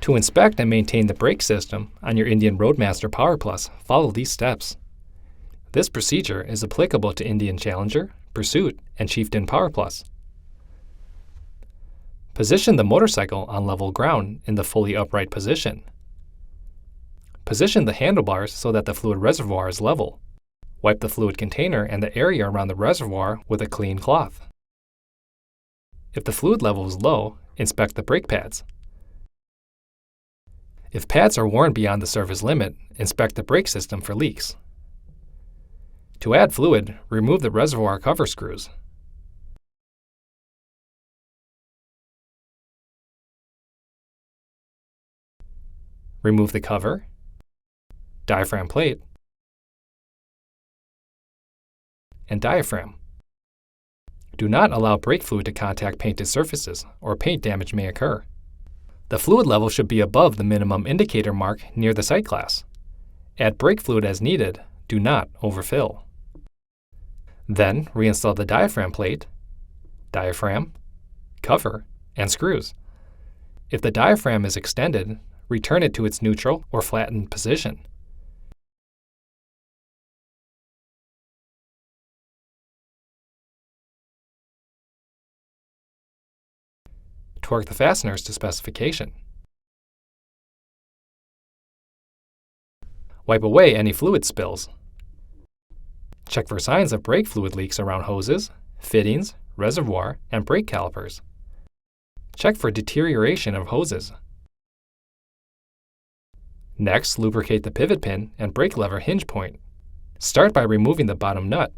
To inspect and maintain the brake system on your Indian Roadmaster Power Plus, follow these steps. This procedure is applicable to Indian Challenger, Pursuit, and Chieftain Power Plus. Position the motorcycle on level ground in the fully upright position. Position the handlebars so that the fluid reservoir is level. Wipe the fluid container and the area around the reservoir with a clean cloth. If the fluid level is low, inspect the brake pads. If pads are worn beyond the service limit, inspect the brake system for leaks. To add fluid, remove the reservoir cover screws. Remove the cover, diaphragm plate, and diaphragm. Do not allow brake fluid to contact painted surfaces, or paint damage may occur. The fluid level should be above the minimum indicator mark near the sight glass. Add brake fluid as needed. Do not overfill. Then reinstall the diaphragm plate, diaphragm, cover, and screws. If the diaphragm is extended, return it to its neutral or flattened position. Torque the fasteners to specification. Wipe away any fluid spills. Check for signs of brake fluid leaks around hoses, fittings, reservoir, and brake calipers. Check for deterioration of hoses. Next, lubricate the pivot pin and brake lever hinge point. Start by removing the bottom nut.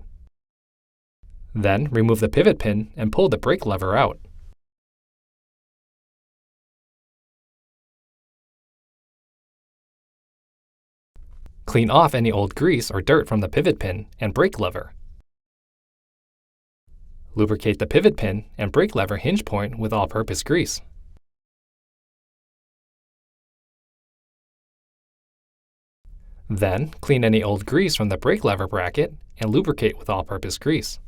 Then, remove the pivot pin and pull the brake lever out. Clean off any old grease or dirt from the pivot pin and brake lever. Lubricate the pivot pin and brake lever hinge point with all-purpose grease. Then, clean any old grease from the brake lever bracket and lubricate with all-purpose grease.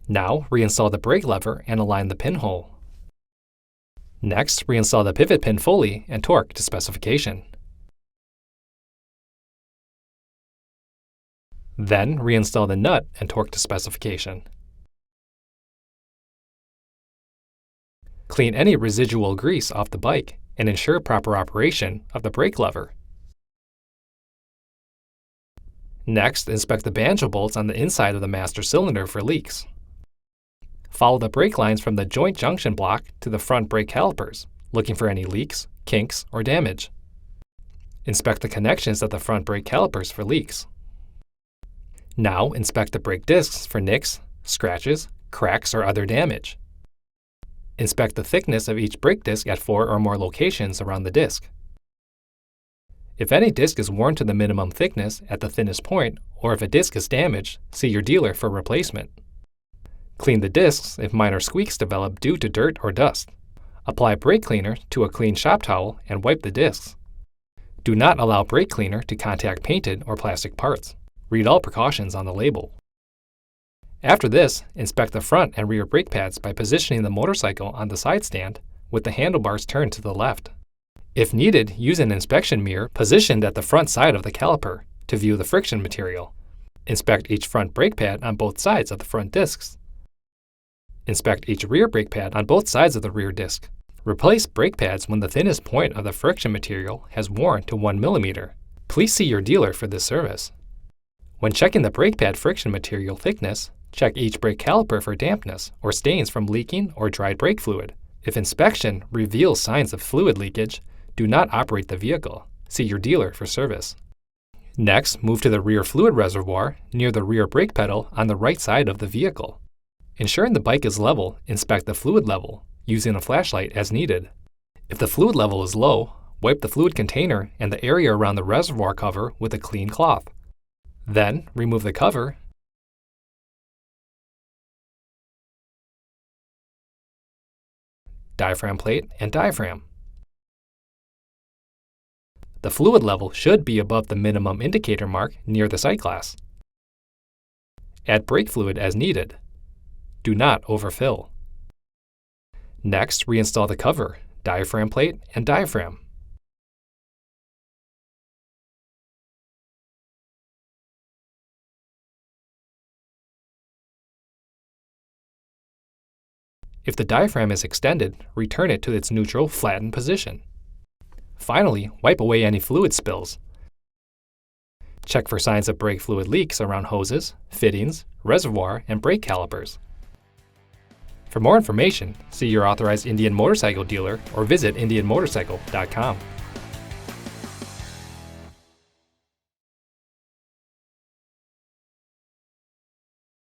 Now, reinstall the brake lever and align the pinhole. Next, reinstall the pivot pin fully and torque to specification. Then, reinstall the nut and torque to specification. Clean any residual grease off the bike and ensure proper operation of the brake lever. Next, inspect the banjo bolts on the inside of the master cylinder for leaks. Follow the brake lines from the joint junction block to the front brake calipers, looking for any leaks, kinks, or damage. Inspect the connections of the front brake calipers for leaks. Now, inspect the brake discs for nicks, scratches, cracks, or other damage. Inspect the thickness of each brake disc at 4 or more locations around the disc. If any disc is worn to the minimum thickness at the thinnest point, or if a disc is damaged, see your dealer for replacement. Clean the discs if minor squeaks develop due to dirt or dust. Apply brake cleaner to a clean shop towel and wipe the discs. Do not allow brake cleaner to contact painted or plastic parts. Read all precautions on the label. After this, inspect the front and rear brake pads by positioning the motorcycle on the side stand with the handlebars turned to the left. If needed, use an inspection mirror positioned at the front side of the caliper to view the friction material. Inspect each front brake pad on both sides of the front discs. Inspect each rear brake pad on both sides of the rear disc. Replace brake pads when the thinnest point of the friction material has worn to 1 mm. Please see your dealer for this service. When checking the brake pad friction material thickness, check each brake caliper for dampness or stains from leaking or dried brake fluid. If inspection reveals signs of fluid leakage, do not operate the vehicle. See your dealer for service. Next, move to the rear fluid reservoir near the rear brake pedal on the right side of the vehicle. Ensuring the bike is level, inspect the fluid level, using a flashlight as needed. If the fluid level is low, wipe the fluid container and the area around the reservoir cover with a clean cloth. Then, remove the cover diaphragm plate, and diaphragm. The fluid level should be above the minimum indicator mark near the sight glass. Add brake fluid as needed. Do not overfill. Next, reinstall the cover, diaphragm plate, and diaphragm. If the diaphragm is extended, return it to its neutral, flattened position. Finally, wipe away any fluid spills. Check for signs of brake fluid leaks around hoses, fittings, reservoir, and brake calipers. For more information, see your authorized Indian Motorcycle dealer or visit indianmotorcycle.com.